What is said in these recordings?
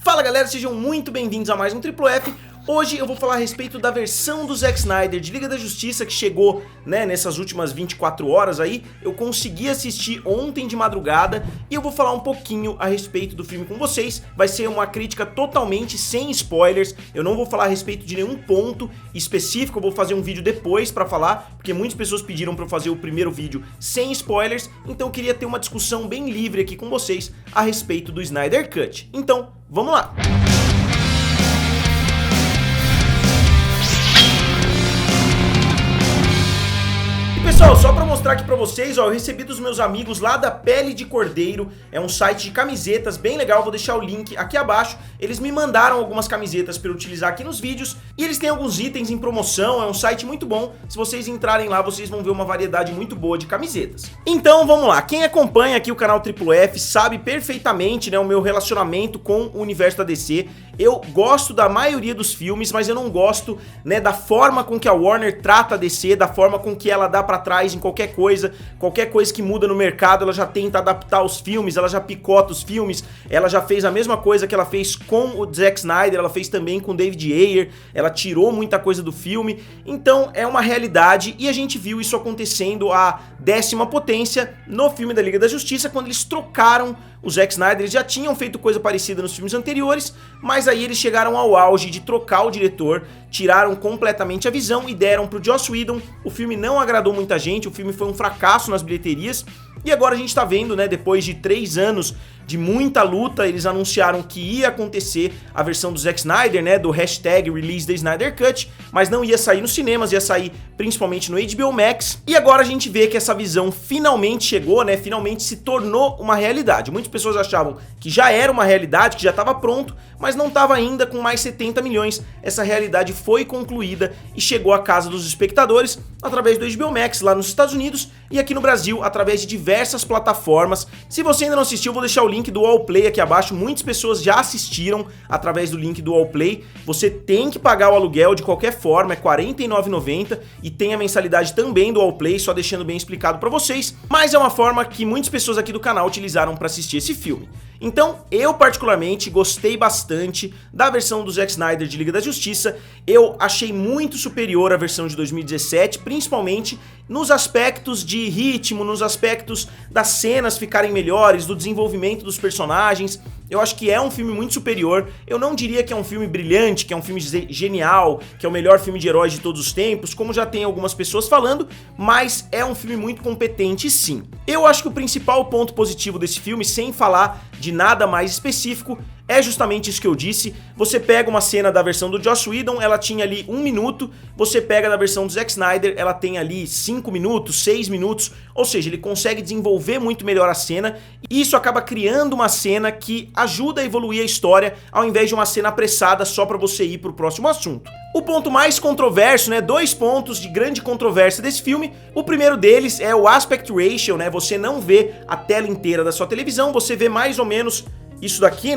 Fala galera, sejam muito bem-vindos a mais um Triplo F. Hoje eu vou falar a respeito da versão do Zack Snyder de Liga da Justiça que chegou, nessas últimas 24 horas aí. Eu consegui assistir ontem de madrugada e eu vou falar um pouquinho a respeito do filme com vocês. Vai ser uma crítica totalmente sem spoilers, eu não vou falar a respeito de nenhum ponto específico, eu vou fazer um vídeo depois pra falar, porque muitas pessoas pediram pra eu fazer o primeiro vídeo sem spoilers, então eu queria ter uma discussão bem livre aqui com vocês a respeito do Snyder Cut. Então, vamos lá! Pessoal, só pra mostrar aqui pra vocês, ó, eu recebi dos meus amigos lá da Pele de Cordeiro, é um site de camisetas bem legal, vou deixar o link aqui abaixo. Eles me mandaram algumas camisetas pra eu utilizar aqui nos vídeos e eles têm alguns itens em promoção, é um site muito bom. Se vocês entrarem lá, vocês vão ver uma variedade muito boa de camisetas. Então, vamos lá, quem acompanha aqui o canal Triplo F sabe perfeitamente, o meu relacionamento com o universo da DC. Eu gosto da maioria dos filmes, mas eu não gosto, da forma com que a Warner trata a DC, da forma com que ela dá pra trás em qualquer coisa que muda no mercado, ela já tenta adaptar os filmes, ela já picota os filmes, ela já fez a mesma coisa que ela fez com o Zack Snyder, ela fez também com o David Ayer, ela tirou muita coisa do filme, então é uma realidade e a gente viu isso acontecendo à 10ª potência no filme da Liga da Justiça, quando eles trocaram o Zack Snyder. Eles já tinham feito coisa parecida nos filmes anteriores, mas aí eles chegaram ao auge de trocar o diretor, tiraram completamente a visão e deram pro Joss Whedon. O filme não agradou muita gente, o filme foi um fracasso nas bilheterias, e agora a gente tá vendo, depois de 3 anos de muita luta, eles anunciaram que ia acontecer a versão do Zack Snyder, do hashtag Release the Snyder Cut, mas não ia sair nos cinemas, ia sair principalmente no HBO Max, e agora a gente vê que essa visão finalmente chegou, finalmente se tornou uma realidade. Muitas pessoas achavam que já era uma realidade, que já estava pronto, mas não estava ainda com mais 70 milhões. Essa realidade foi concluída e chegou à casa dos espectadores através do HBO Max lá nos Estados Unidos e aqui no Brasil através de diversas plataformas. Se você ainda não assistiu, eu vou deixar o link do Allplay aqui abaixo. Muitas pessoas já assistiram através do link do Allplay. Você tem que pagar o aluguel de qualquer forma, é R$ 49,90 e tem a mensalidade também do Allplay, só deixando bem explicado pra vocês, mas é uma forma que muitas pessoas aqui do canal utilizaram pra assistir esse filme. Então, eu particularmente gostei bastante da versão do Zack Snyder de Liga da Justiça. Eu achei muito superior à versão de 2017, principalmente nos aspectos de ritmo, nos aspectos das cenas ficarem melhores, do desenvolvimento dos personagens. Eu acho que é um filme muito superior. Eu não diria que é um filme brilhante, que é um filme genial, que é o melhor filme de heróis de todos os tempos, como já tem algumas pessoas falando, mas é um filme muito competente, sim. Eu acho que o principal ponto positivo desse filme, sem falar de nada mais específico, é justamente isso que eu disse. Você pega uma cena da versão do Joss Whedon, ela tinha ali 1 minuto, você pega da versão do Zack Snyder, ela tem ali 5 minutos, 6 minutos, ou seja, ele consegue desenvolver muito melhor a cena, e isso acaba criando uma cena que ajuda a evoluir a história, ao invés de uma cena apressada só pra você ir pro próximo assunto. O ponto mais controverso, 2 pontos de grande controvérsia desse filme. O primeiro deles é o aspect ratio, você não vê a tela inteira da sua televisão, você vê mais ou menos isso daqui,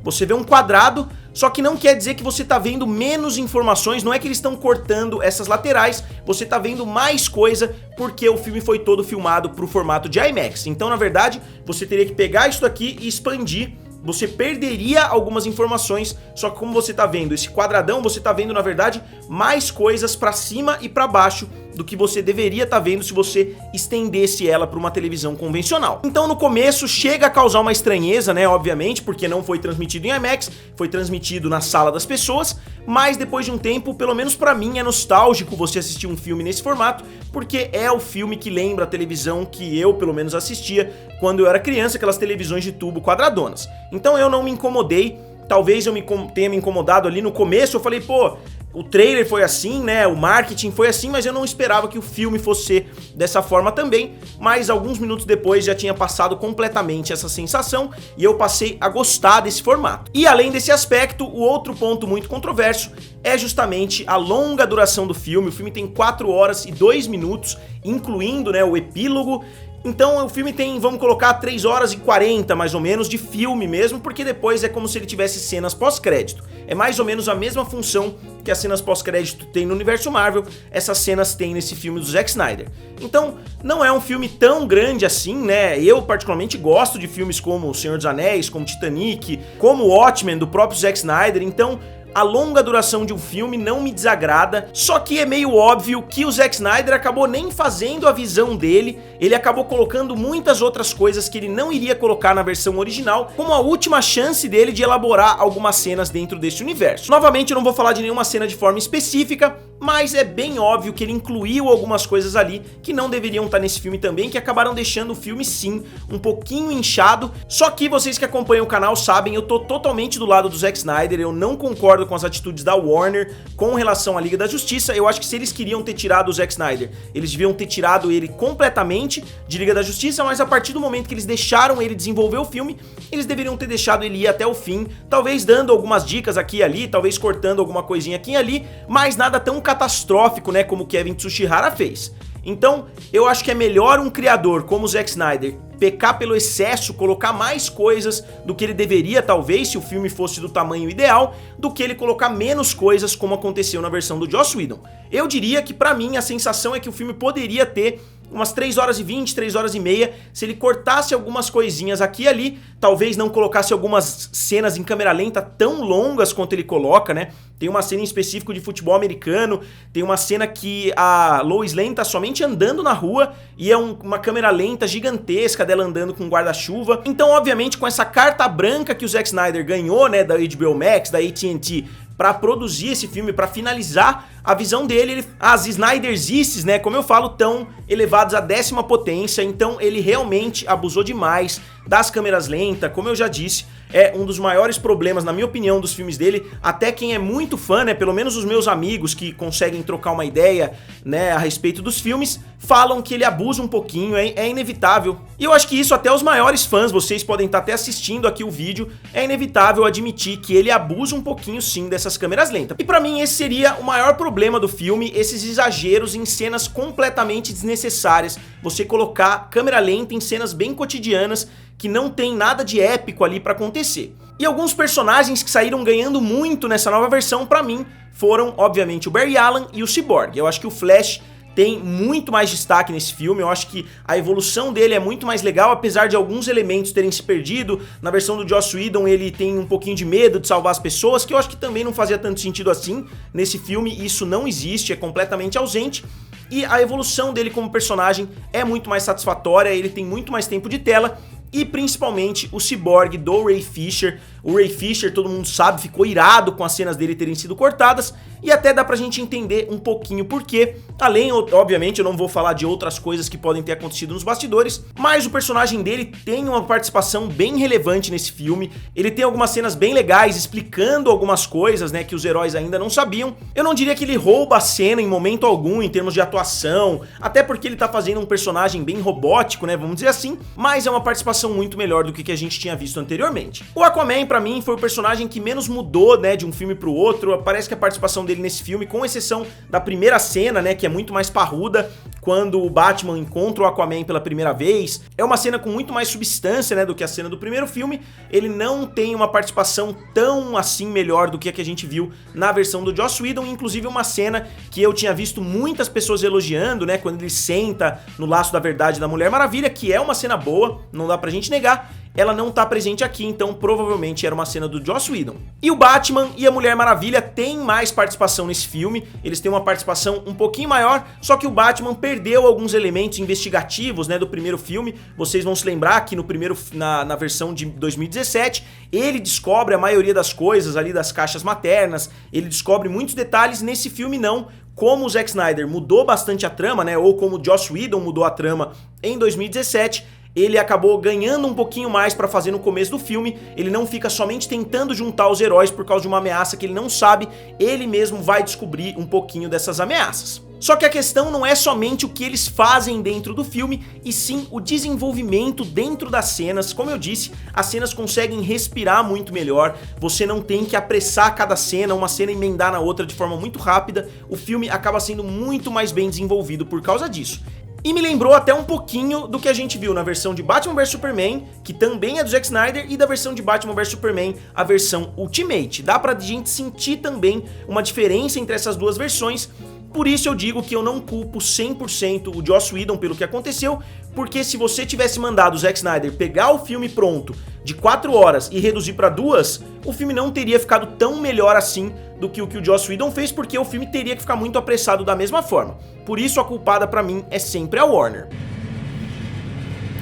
Você vê um quadrado, só que não quer dizer que você tá vendo menos informações, não é que eles estão cortando essas laterais, você tá vendo mais coisa porque o filme foi todo filmado pro formato de IMAX. Então, na verdade, você teria que pegar isso daqui e expandir. Você perderia algumas informações, só que como você tá vendo esse quadradão, você tá vendo, na verdade, mais coisas pra cima e pra baixo do que você deveria estar vendo se você estendesse ela para uma televisão convencional. Então no começo chega a causar uma estranheza, obviamente, porque não foi transmitido em IMAX, foi transmitido na sala das pessoas, mas depois de um tempo, pelo menos pra mim, é nostálgico você assistir um filme nesse formato, porque é o filme que lembra a televisão que eu, pelo menos, assistia quando eu era criança, aquelas televisões de tubo quadradonas. Então eu não me incomodei, talvez eu tenha me incomodado ali no começo, eu falei, pô, o trailer foi assim, o marketing foi assim, mas eu não esperava que o filme fosse ser dessa forma também, mas alguns minutos depois já tinha passado completamente essa sensação e eu passei a gostar desse formato. E além desse aspecto, o outro ponto muito controverso é justamente a longa duração do filme. O filme tem 4 horas e 2 minutos, incluindo o epílogo, Então o filme tem, vamos colocar, 3 horas e 40 mais ou menos de filme mesmo, porque depois é como se ele tivesse cenas pós-crédito. É mais ou menos a mesma função que as cenas pós-crédito tem no universo Marvel, essas cenas tem nesse filme do Zack Snyder. Então não é um filme tão grande assim, né? Eu particularmente gosto de filmes como O Senhor dos Anéis, como Titanic, como Watchmen do próprio Zack Snyder, então a longa duração de um filme não me desagrada, só que é meio óbvio que o Zack Snyder acabou nem fazendo a visão dele, ele acabou colocando muitas outras coisas que ele não iria colocar na versão original, como a última chance dele de elaborar algumas cenas dentro desse universo. Novamente, eu não vou falar de nenhuma cena de forma específica, mas é bem óbvio que ele incluiu algumas coisas ali que não deveriam estar nesse filme também, que acabaram deixando o filme, sim, um pouquinho inchado. Só que vocês que acompanham o canal sabem, eu tô totalmente do lado do Zack Snyder, eu não concordo com as atitudes da Warner com relação à Liga da Justiça. Eu acho que se eles queriam ter tirado o Zack Snyder, eles deviam ter tirado ele completamente de Liga da Justiça, mas a partir do momento que eles deixaram ele desenvolver o filme, eles deveriam ter deixado ele ir até o fim, talvez dando algumas dicas aqui e ali, talvez cortando alguma coisinha aqui e ali, mas nada tão catastrófico, né, como Kevin Tsuchihara fez. Então, eu acho que é melhor um criador como o Zack Snyder pecar pelo excesso, colocar mais coisas do que ele deveria, talvez, se o filme fosse do tamanho ideal, do que ele colocar menos coisas, como aconteceu na versão do Joss Whedon. Eu diria que, pra mim, a sensação é que o filme poderia ter umas 3 horas e 20, 3 horas e meia, se ele cortasse algumas coisinhas aqui e ali, talvez não colocasse algumas cenas em câmera lenta tão longas quanto ele coloca, né? Tem uma cena em específico de futebol americano, tem uma cena que a Lois Lane tá somente andando na rua e é uma câmera lenta gigantesca dela andando com um guarda-chuva. Então, obviamente, com essa carta branca que o Zack Snyder ganhou, né, da HBO Max, da AT&T, para produzir esse filme, para finalizar a visão dele, as Snyderzices, né, como eu falo, tão elevados à 10ª potência, então ele realmente abusou demais das câmeras lentas, como eu já disse, é um dos maiores problemas, na minha opinião, dos filmes dele. Até quem é muito fã, né, pelo menos os meus amigos que conseguem trocar uma ideia, né, a respeito dos filmes, falam que ele abusa um pouquinho, é inevitável. E eu acho que isso até os maiores fãs, vocês podem estar até assistindo aqui o vídeo, é inevitável admitir que ele abusa um pouquinho sim dessas câmeras lentas. E pra mim esse seria o maior problema do filme, esses exageros em cenas completamente desnecessárias. Você colocar câmera lenta em cenas bem cotidianas que não tem nada de épico ali pra acontecer. E alguns personagens que saíram ganhando muito nessa nova versão, pra mim, foram, obviamente, o Barry Allen e o Cyborg. Eu acho que o Flash tem muito mais destaque nesse filme, eu acho que a evolução dele é muito mais legal, apesar de alguns elementos terem se perdido. Na versão do Joss Whedon ele tem um pouquinho de medo de salvar as pessoas, que eu acho que também não fazia tanto sentido assim. Nesse filme isso não existe, é completamente ausente. E a evolução dele como personagem é muito mais satisfatória, ele tem muito mais tempo de tela. E principalmente o Cyborg do Ray Fisher. O Ray Fisher, todo mundo sabe, ficou irado com as cenas dele terem sido cortadas. E até dá pra gente entender um pouquinho porquê. Além, obviamente, eu não vou falar de outras coisas que podem ter acontecido nos bastidores, mas o personagem dele tem uma participação bem relevante nesse filme. Ele tem algumas cenas bem legais, explicando algumas coisas, né, que os heróis ainda não sabiam. Eu não diria que ele rouba a cena em momento algum, em termos de atuação, até porque ele tá fazendo um personagem bem robótico, né, vamos dizer assim, mas é uma participação muito melhor do que a gente tinha visto anteriormente. O Aquaman, pra mim, foi o personagem que menos mudou, né, de um filme pro outro. Parece que a participação dele nesse filme, com exceção da primeira cena, né, que é muito mais parruda, quando o Batman encontra o Aquaman pela primeira vez, é uma cena com muito mais substância, né, do que a cena do primeiro filme. Ele não tem uma participação tão assim melhor do que a que a gente viu na versão do Joss Whedon, inclusive uma cena que eu tinha visto muitas pessoas elogiando, né, quando ele senta no laço da verdade da Mulher Maravilha, que é uma cena boa, não dá pra gente negar. Ela não tá presente aqui, então provavelmente era uma cena do Joss Whedon. E o Batman e a Mulher Maravilha têm mais participação nesse filme, eles têm uma participação um pouquinho maior, só que o Batman perdeu alguns elementos investigativos, né, do primeiro filme. Vocês vão se lembrar que no primeiro, na versão de 2017, ele descobre a maioria das coisas ali das caixas maternas, ele descobre muitos detalhes. Nesse filme não. Como o Zack Snyder mudou bastante a trama, né, ou como o Joss Whedon mudou a trama em 2017, ele acabou ganhando um pouquinho mais pra fazer no começo do filme. Ele não fica somente tentando juntar os heróis por causa de uma ameaça que ele não sabe, ele mesmo vai descobrir um pouquinho dessas ameaças. Só que a questão não é somente o que eles fazem dentro do filme, e sim o desenvolvimento dentro das cenas. Como eu disse, as cenas conseguem respirar muito melhor, você não tem que apressar cada cena, uma cena emendar na outra de forma muito rápida. O filme acaba sendo muito mais bem desenvolvido por causa disso. E me lembrou até um pouquinho do que a gente viu na versão de Batman vs Superman, que também é do Zack Snyder, e da versão de Batman vs Superman, a versão Ultimate. Dá pra gente sentir também uma diferença entre essas duas versões. Por isso eu digo que eu não culpo 100% o Joss Whedon pelo que aconteceu, porque se você tivesse mandado o Zack Snyder pegar o filme pronto de 4 horas e reduzir para 2, o filme não teria ficado tão melhor assim do que o Joss Whedon fez, porque o filme teria que ficar muito apressado da mesma forma. Por isso a culpada pra mim é sempre a Warner.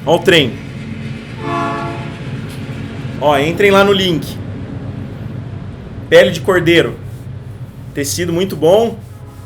Ó o trem. Ó, entrem lá no link. Pele de cordeiro. Tecido muito bom.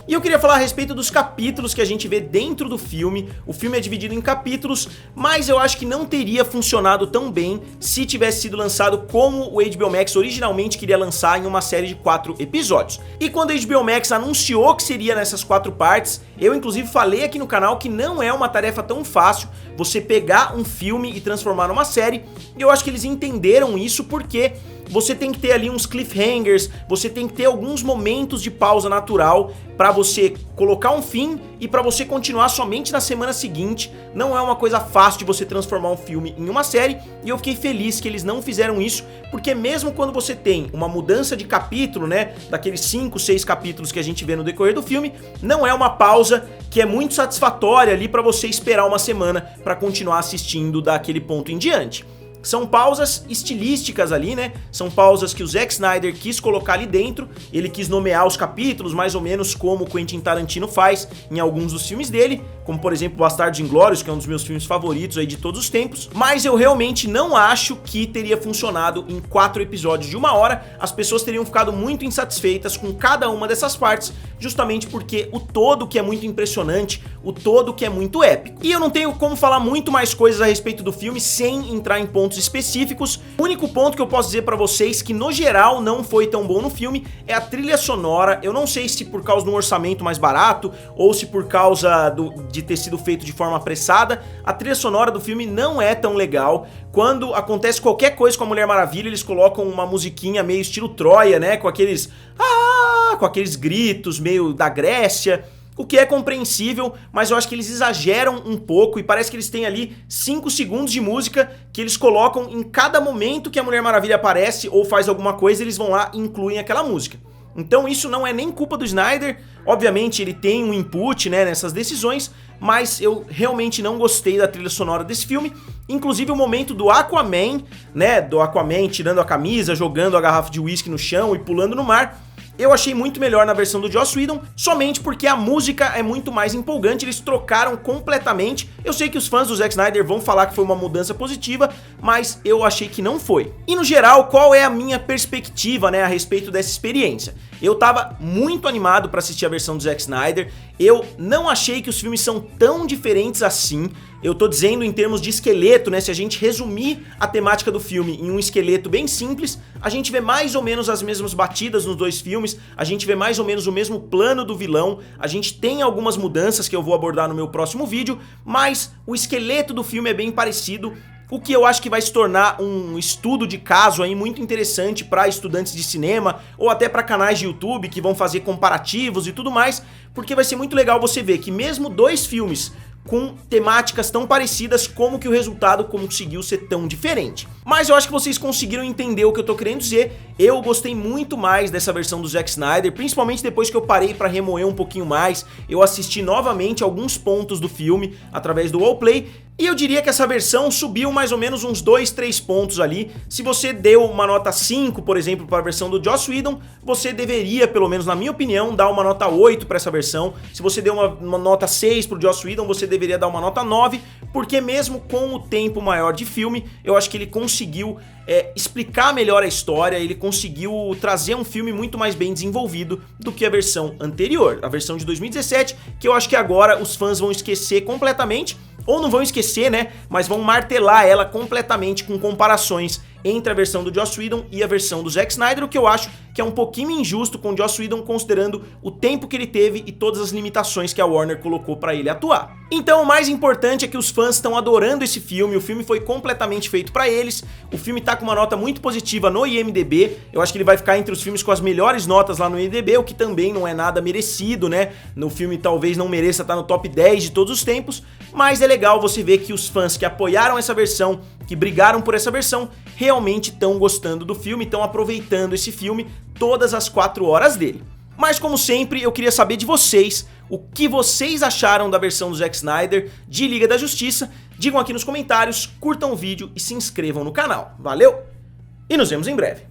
E eu queria falar a respeito dos capítulos que a gente vê dentro do filme. O filme é dividido em capítulos, mas eu acho que não teria funcionado tão bem se tivesse sido lançado como o HBO Max originalmente queria lançar, em uma série de 4 episódios. E quando a HBO Max anunciou que seria nessas 4 partes, eu inclusive falei aqui no canal que não é uma tarefa tão fácil você pegar um filme e transformar numa série. E eu acho que eles entenderam isso porque você tem que ter ali uns cliffhangers, você tem que ter alguns momentos de pausa natural pra você colocar um fim e pra você continuar somente na semana seguinte. Não é uma coisa fácil de você transformar um filme em uma série, e eu fiquei feliz que eles não fizeram isso, porque mesmo quando você tem uma mudança de capítulo, né, daqueles 5, 6 capítulos que a gente vê no decorrer do filme, não é uma pausa que é muito satisfatória ali pra você esperar uma semana pra continuar assistindo daquele ponto em diante. São pausas estilísticas ali, né? São pausas que o Zack Snyder quis colocar ali dentro. Ele quis nomear os capítulos, mais ou menos como o Quentin Tarantino faz em alguns dos filmes dele, como por exemplo Bastardos Inglórios, que é um dos meus filmes favoritos aí de todos os tempos. Mas eu realmente não acho que teria funcionado em 4 episódios de 1 hora. As pessoas teriam ficado muito insatisfeitas com cada uma dessas partes, justamente porque o todo que é muito impressionante, o todo que é muito épico. E eu não tenho como falar muito mais coisas a respeito do filme sem entrar em pontos específicos. O único ponto que eu posso dizer pra vocês que no geral não foi tão bom no filme é a trilha sonora. Eu não sei se por causa de um orçamento mais barato ou se por causa de ter sido feito de forma apressada, a trilha sonora do filme não é tão legal. Quando acontece qualquer coisa com a Mulher Maravilha, eles colocam uma musiquinha meio estilo Troia, né, com aqueles gritos meio da Grécia, o que é compreensível, mas eu acho que eles exageram um pouco e parece que eles têm ali 5 segundos de música que eles colocam em cada momento que a Mulher Maravilha aparece ou faz alguma coisa, eles vão lá e incluem aquela música. Então isso não é nem culpa do Snyder, obviamente ele tem um input, né, nessas decisões, mas eu realmente não gostei da trilha sonora desse filme. Inclusive o momento do Aquaman, né, do Aquaman tirando a camisa, jogando a garrafa de uísque no chão e pulando no mar, eu achei muito melhor na versão do Joss Whedon, somente porque a música é muito mais empolgante, eles trocaram completamente. Eu sei que os fãs do Zack Snyder vão falar que foi uma mudança positiva, mas eu achei que não foi. E no geral, qual é a minha perspectiva, né, a respeito dessa experiência? Eu tava muito animado pra assistir a versão do Zack Snyder, eu não achei que os filmes são tão diferentes assim. Eu tô dizendo em termos de esqueleto, né, se a gente resumir a temática do filme em um esqueleto bem simples, a gente vê mais ou menos as mesmas batidas nos dois filmes, a gente vê mais ou menos o mesmo plano do vilão, a gente tem algumas mudanças que eu vou abordar no meu próximo vídeo, mas o esqueleto do filme é bem parecido. O que eu acho que vai se tornar um estudo de caso aí muito interessante para estudantes de cinema ou até para canais de YouTube que vão fazer comparativos e tudo mais, porque vai ser muito legal você ver que mesmo dois filmes com temáticas tão parecidas, como que o resultado conseguiu ser tão diferente. Mas eu acho que vocês conseguiram entender o que eu tô querendo dizer. Eu gostei muito mais dessa versão do Zack Snyder, principalmente depois que eu parei pra remoer um pouquinho mais. Eu assisti novamente alguns pontos do filme através do Wallplay, e eu diria que essa versão subiu mais ou menos uns 2, 3 pontos ali. Se você deu uma nota 5, por exemplo, para a versão do Joss Whedon, você deveria, pelo menos na minha opinião, dar uma nota 8 para essa versão. Se você deu uma nota 6 pro Joss Whedon, você deveria dar uma nota 9, porque mesmo com o tempo maior de filme, eu acho que ele conseguiu explicar melhor a história, ele conseguiu trazer um filme muito mais bem desenvolvido do que a versão anterior, a versão de 2017, que eu acho que agora os fãs vão esquecer completamente, ou não vão esquecer, né, mas vão martelar ela completamente com comparações entre a versão do Joss Whedon e a versão do Zack Snyder, o que eu acho que é um pouquinho injusto com o Joss Whedon, considerando o tempo que ele teve e todas as limitações que a Warner colocou pra ele atuar. Então o mais importante é que os fãs estão adorando esse filme, o filme foi completamente feito pra eles, o filme tá com uma nota muito positiva no IMDb, eu acho que ele vai ficar entre os filmes com as melhores notas lá no IMDb, o que também não é nada merecido, né, no filme talvez não mereça estar no top 10 de todos os tempos, mas é legal você ver que os fãs que apoiaram essa versão, que brigaram por essa versão, realmente estão gostando do filme, estão aproveitando esse filme todas as 4 horas dele. Mas como sempre, eu queria saber de vocês, o que vocês acharam da versão do Zack Snyder de Liga da Justiça. Digam aqui nos comentários, curtam o vídeo e se inscrevam no canal. Valeu e nos vemos em breve.